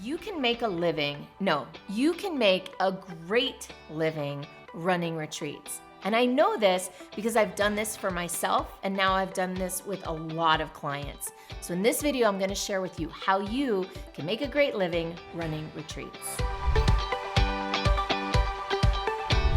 you can make a living. No, you can make a great living running retreats. And I know this because I've done this for myself, and now I've done this with a lot of clients. So in this video, I'm going to share with you how you can make a great living running retreats.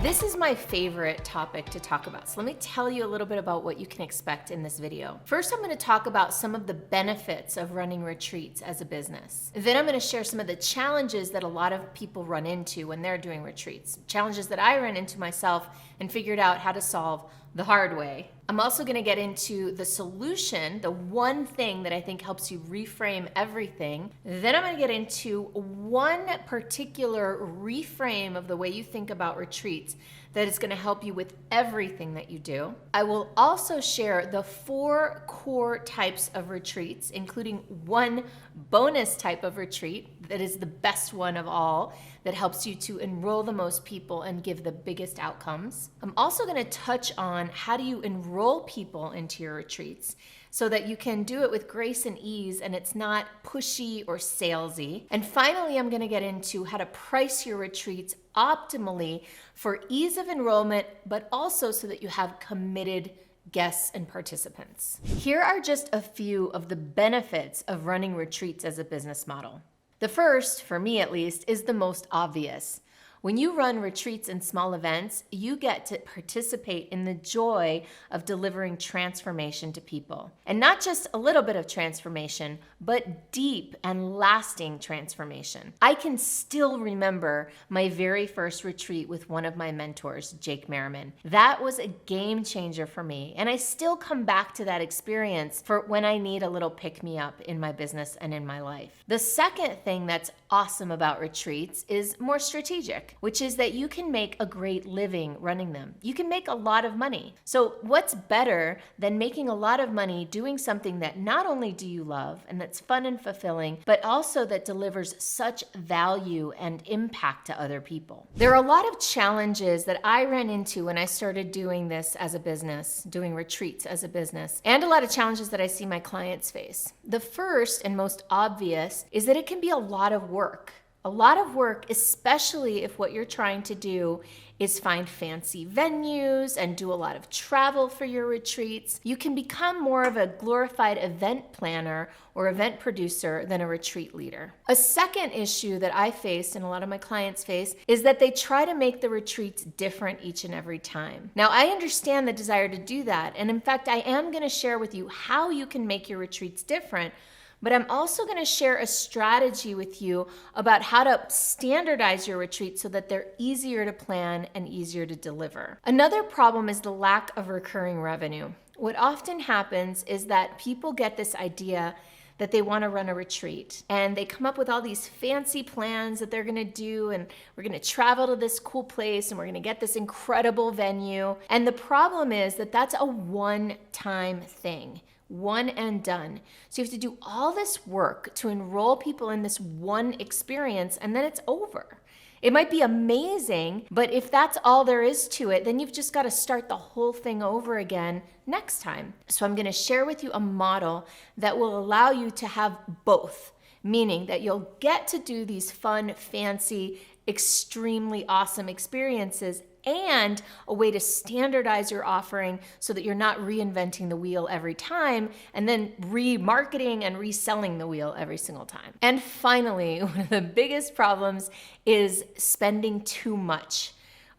This is my favorite topic to talk about. So let me tell you a little bit about what you can expect in this video. First, I'm going to talk about some of the benefits of running retreats as a business. Then I'm going to share some of the challenges that a lot of people run into when they're doing retreats. Challenges that I ran into myself and figured out how to solve the hard way. I'm also going to get into the solution, the one thing that I think helps you reframe everything. Then I'm going to get into one particular reframe of the way you think about retreats that is going to help you with everything that you do. I will also share the 4 core types of retreats, including one bonus type of retreat that is the best one of all, that helps you to enroll the most people and give the biggest outcomes. I'm also going to touch on how do you enroll people into your retreats so that you can do it with grace and ease and it's not pushy or salesy. And finally, I'm going to get into how to price your retreats optimally for ease of enrollment, but also so that you have committed guests and participants. Here are just a few of the benefits of running retreats as a business model. The first, for me at least, is the most obvious. When you run retreats and small events, you get to participate in the joy of delivering transformation to people. And not just a little bit of transformation, but deep and lasting transformation. I can still remember my very first retreat with one of my mentors, Jake Merriman. That was a game changer for me, and I still come back to that experience for when I need a little pick-me-up in my business and in my life. The second thing that's awesome about retreats is more strategic, which is that you can make a great living running them. You can make a lot of money. So what's better than making a lot of money doing something that not only do you love and that's fun and fulfilling, but also that delivers such value and impact to other people? There are a lot of challenges that I ran into when I started doing this as a business, doing retreats as a business, and a lot of challenges that I see my clients face. The first and most obvious is that it can be a lot of work. A lot of work, especially if what you're trying to do is find fancy venues and do a lot of travel for your retreats. You can become more of a glorified event planner or event producer than a retreat leader. A second issue that I face and a lot of my clients face is that they try to make the retreats different each and every time. Now, I understand the desire to do that, and in fact, I am going to share with you how you can make your retreats different. But I'm also going to share a strategy with you about how to standardize your retreat so that they're easier to plan and easier to deliver. Another problem is the lack of recurring revenue. What often happens is that people get this idea that they want to run a retreat and they come up with all these fancy plans that they're going to do, and we're going to travel to this cool place and we're going to get this incredible venue. And the problem is that that's a one-time thing. One and done. So you have to do all this work to enroll people in this one experience, and then it's over. It might be amazing, but if that's all there is to it, then you've just got to start the whole thing over again next time. So I'm going to share with you a model that will allow you to have both, meaning that you'll get to do these fun, fancy, extremely awesome experiences and a way to standardize your offering so that you're not reinventing the wheel every time and then remarketing and reselling the wheel every single time. And finally, one of the biggest problems is spending too much.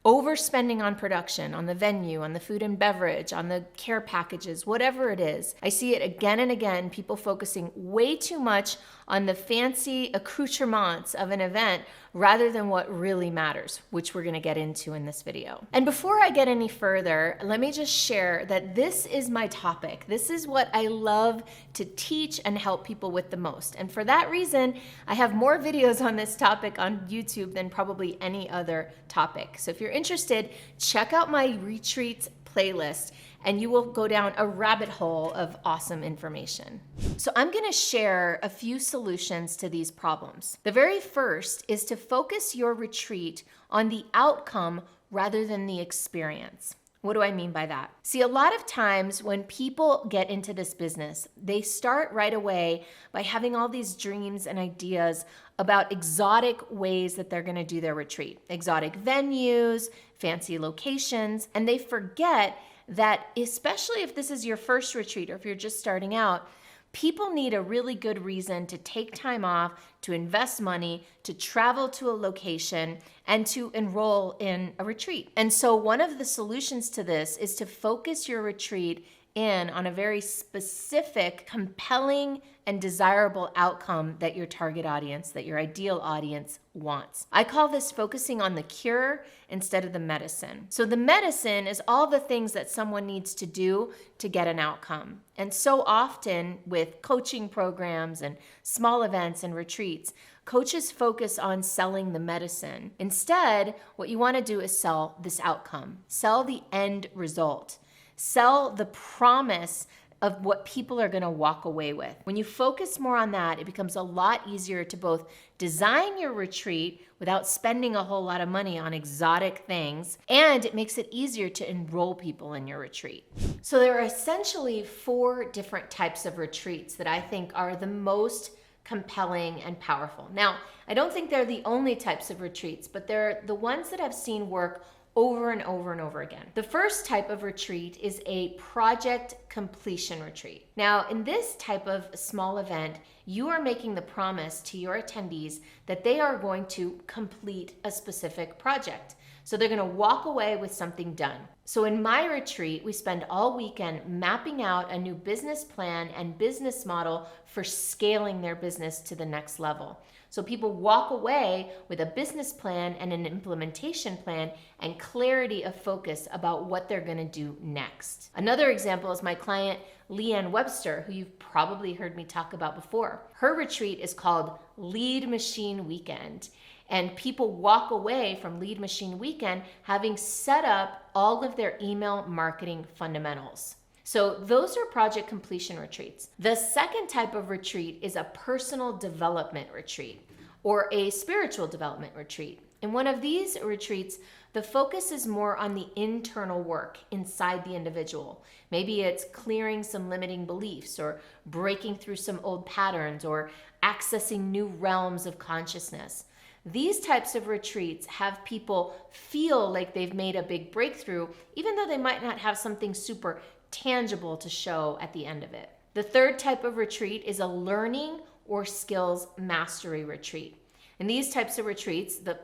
Overspending on production, on the venue, on the food and beverage, on the care packages, whatever it is. I see it again and again, people focusing way too much on the fancy accoutrements of an event rather than what really matters, which we're gonna get into in this video. And before I get any further, let me just share that this is my topic. This is what I love to teach and help people with the most. And for that reason, I have more videos on this topic on YouTube than probably any other topic. So if you're interested, check out my retreats playlist and you will go down a rabbit hole of awesome information. So I'm gonna share a few solutions to these problems. The very first is to focus your retreat on the outcome rather than the experience. What do I mean by that? See, a lot of times when people get into this business, they start right away by having all these dreams and ideas about exotic ways that they're going to do their retreat, exotic venues, fancy locations, and they forget that, especially if this is your first retreat or if you're just starting out, people need a really good reason to take time off, to invest money, to travel to a location, and to enroll in a retreat. And so one of the solutions to this is to focus your retreat in on a very specific, compelling, and desirable outcome that your target audience, that your ideal audience wants. I call this focusing on the cure instead of the medicine. So the medicine is all the things that someone needs to do to get an outcome. And so often with coaching programs and small events and retreats, coaches focus on selling the medicine. Instead, what you want to do is sell this outcome, sell the end result, sell the promise of what people are going to walk away with. When you focus more on that, it becomes a lot easier to both design your retreat without spending a whole lot of money on exotic things, and it makes it easier to enroll people in your retreat. So there are essentially 4 different types of retreats that I think are the most compelling and powerful. Now, I don't think they're the only types of retreats, but they're the ones that I've seen work over and over and over again. The first type of retreat is a project completion retreat. Now, in this type of small event, you are making the promise to your attendees that they are going to complete a specific project. So they're going to walk away with something done. So in my retreat, we spend all weekend mapping out a new business plan and business model for scaling their business to the next level. So people walk away with a business plan and an implementation plan and clarity of focus about what they're going to do next. Another example is my client, Leanne Webster, who you've probably heard me talk about before. Her retreat is called Lead Machine Weekend. And people walk away from Lead Machine Weekend having set up all of their email marketing fundamentals. So those are project completion retreats. The second type of retreat is a personal development retreat or a spiritual development retreat. In one of these retreats, the focus is more on the internal work inside the individual. Maybe it's clearing some limiting beliefs or breaking through some old patterns or accessing new realms of consciousness. These types of retreats have people feel like they've made a big breakthrough, even though they might not have something super tangible to show at the end of it. The third type of retreat is a learning or skills mastery retreat. In these types of retreats, the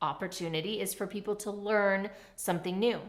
opportunity is for people to learn something new.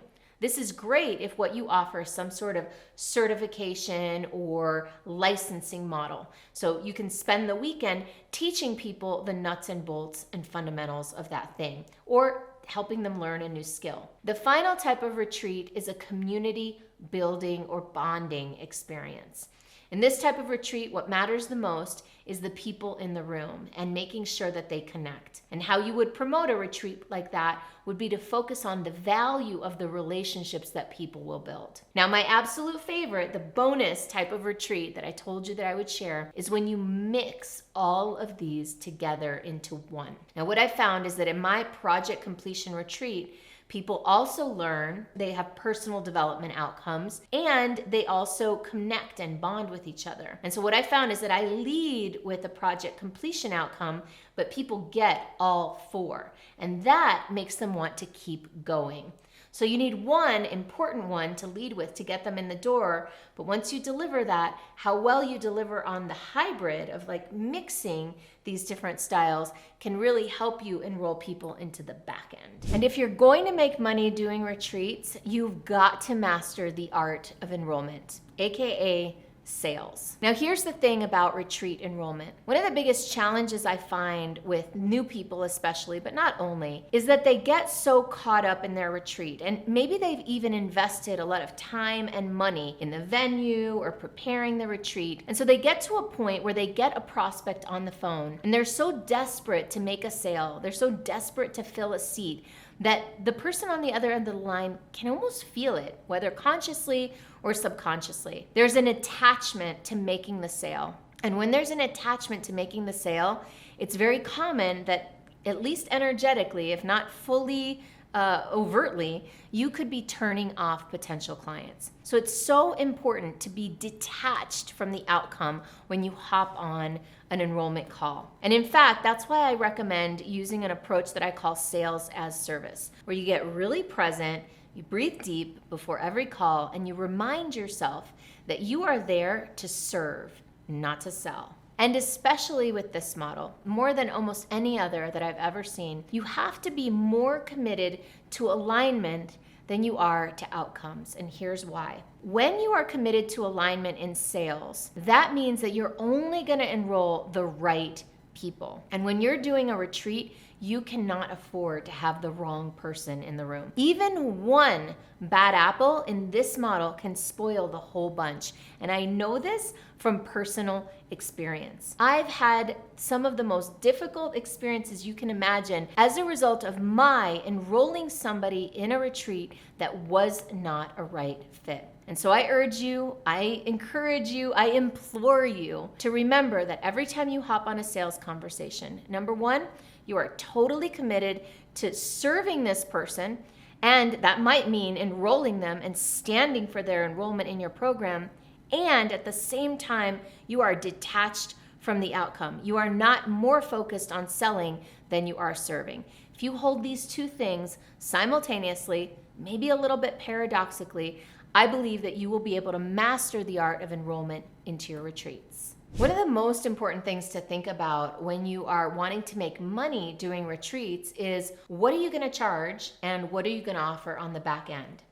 This is great if what you offer is some sort of certification or licensing model. So you can spend the weekend teaching people the nuts and bolts and fundamentals of that thing, or helping them learn a new skill. The final type of retreat is a community building or bonding experience. In this type of retreat, what matters the most is the people in the room and making sure that they connect. And how you would promote a retreat like that would be to focus on the value of the relationships that people will build. Now, my absolute favorite, the bonus type of retreat that I told you that I would share, is when you mix all of these together into one. Now, what I found is that in my project completion retreat, people also learn, they have personal development outcomes, and they also connect and bond with each other. And so what I found is that I lead with a project completion outcome, but people get all 4. And that makes them want to keep going. So you need one important one to lead with to get them in the door. But once you deliver that, how well you deliver on the hybrid of like mixing these different styles can really help you enroll people into the back end. And if you're going to make money doing retreats, you've got to master the art of enrollment, AKA sales. Now, here's the thing about retreat enrollment. One of the biggest challenges I find with new people especially, but not only, is that they get so caught up in their retreat, and maybe they've even invested a lot of time and money in the venue or preparing the retreat, and so they get to a point where they get a prospect on the phone, and they're so desperate to make a sale, they're so desperate to fill a seat, that the person on the other end of the line can almost feel it, whether consciously or subconsciously. There's an attachment to making the sale. And when there's an attachment to making the sale, it's very common that, at least energetically, if not fully overtly, you could be turning off potential clients. So it's so important to be detached from the outcome when you hop on an enrollment call. And in fact, that's why I recommend using an approach that I call sales as service, where you get really present, you breathe deep before every call, and you remind yourself that you are there to serve, not to sell. And especially with this model, more than almost any other that I've ever seen, you have to be more committed to alignment than you are to outcomes. And here's why. When you are committed to alignment in sales, that means that you're only going to enroll the right people. And when you're doing a retreat, you cannot afford to have the wrong person in the room. Even one bad apple in this model can spoil the whole bunch. And I know this from personal experience. I've had some of the most difficult experiences you can imagine as a result of my enrolling somebody in a retreat that was not a right fit. And so I urge you, I encourage you, I implore you to remember that every time you hop on a sales conversation, number one, you are totally committed to serving this person, and that might mean enrolling them and standing for their enrollment in your program. And at the same time, you are detached from the outcome. You are not more focused on selling than you are serving. If you hold these two things simultaneously, maybe a little bit paradoxically, I believe that you will be able to master the art of enrollment into your retreats. One of the most important things to think about when you are wanting to make money doing retreats is, what are you going to charge and what are you going to offer on the back end?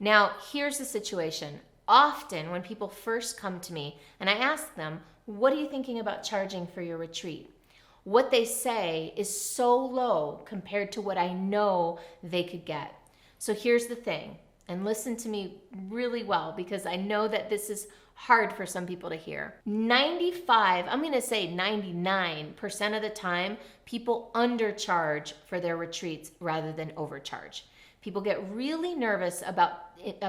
Now, here's the situation. Often when people first come to me and I ask them, what are you thinking about charging for your retreat? What they say is so low compared to what I know they could get. So here's the thing, and listen to me really well because I know that this is hard for some people to hear. 95, I'm gonna say 99% of the time, people undercharge for their retreats rather than overcharge. People get really nervous about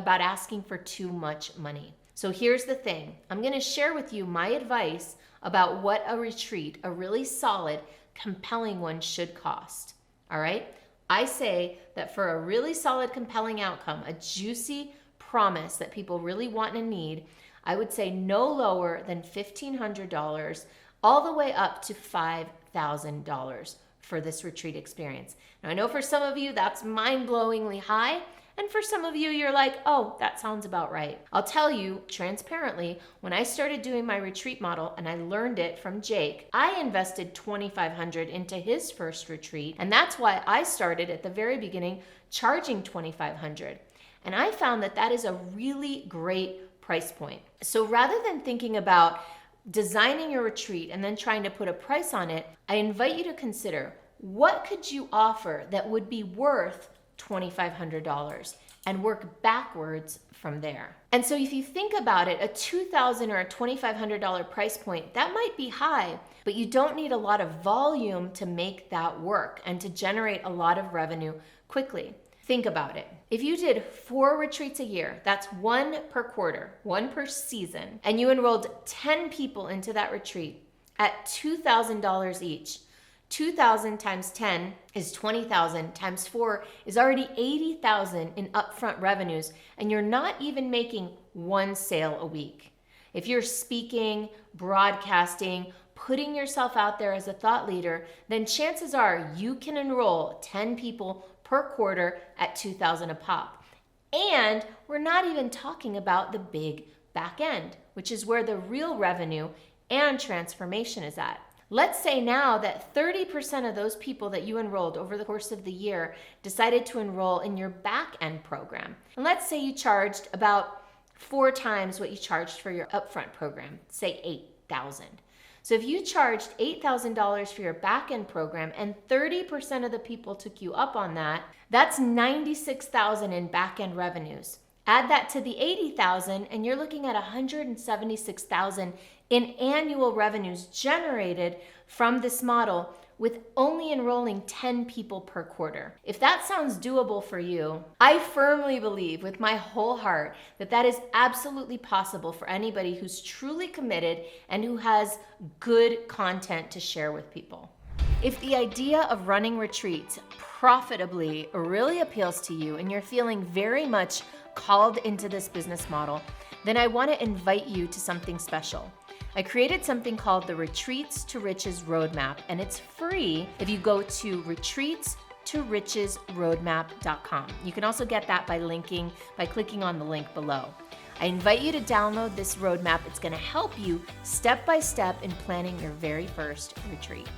asking for too much money. So here's the thing. I'm gonna share with you my advice about what a retreat, a really solid, compelling one, should cost. All right? I say that for a really solid, compelling outcome, a juicy promise that people really want and need, I would say no lower than $1,500 all the way up to $5,000 for this retreat experience. Now, I know for some of you that's mind-blowingly high, and for some of you, you're like, oh, that sounds about right. I'll tell you transparently, when I started doing my retreat model and I learned it from Jake, I invested $2,500 into his first retreat, and that's why I started at the very beginning charging $2,500. And I found that that is a really great price point. So rather than thinking about designing your retreat and then trying to put a price on it, I invite you to consider, what could you offer that would be worth $2,500 and work backwards from there. And so if you think about it, a $2,000 or a $2,500 price point, that might be high, but you don't need a lot of volume to make that work and to generate a lot of revenue quickly. Think about it. If you did 4 retreats a year, that's 1 per quarter, 1 per season, and you enrolled 10 people into that retreat at $2,000 each, 2,000 times 10 is 20,000, times 4 is already 80,000 in upfront revenues, and you're not even making 1 sale a week. If you're speaking, broadcasting, putting yourself out there as a thought leader, then chances are you can enroll 10 people per quarter at 2,000 a pop. And we're not even talking about the big back end, which is where the real revenue and transformation is at. Let's say now that 30% of those people that you enrolled over the course of the year decided to enroll in your back end program. And let's say you charged about 4 times what you charged for your upfront program, say $8,000. So if you charged $8,000 for your back-end program and 30% of the people took you up on that, that's $96,000 in back-end revenues. Add that to the $80,000 and you're looking at $176,000 in annual revenues generated from this model with only enrolling 10 people per quarter. If that sounds doable for you, I firmly believe with my whole heart that that is absolutely possible for anybody who's truly committed and who has good content to share with people. If the idea of running retreats profitably really appeals to you and you're feeling very much called into this business model, then I want to invite you to something special. I created something called the Retreats to Riches Roadmap, and it's free if you go to retreatstorichesroadmap.com. You can also get that by clicking on the link below. I invite you to download this roadmap. It's going to help you step by step in planning your very first retreat.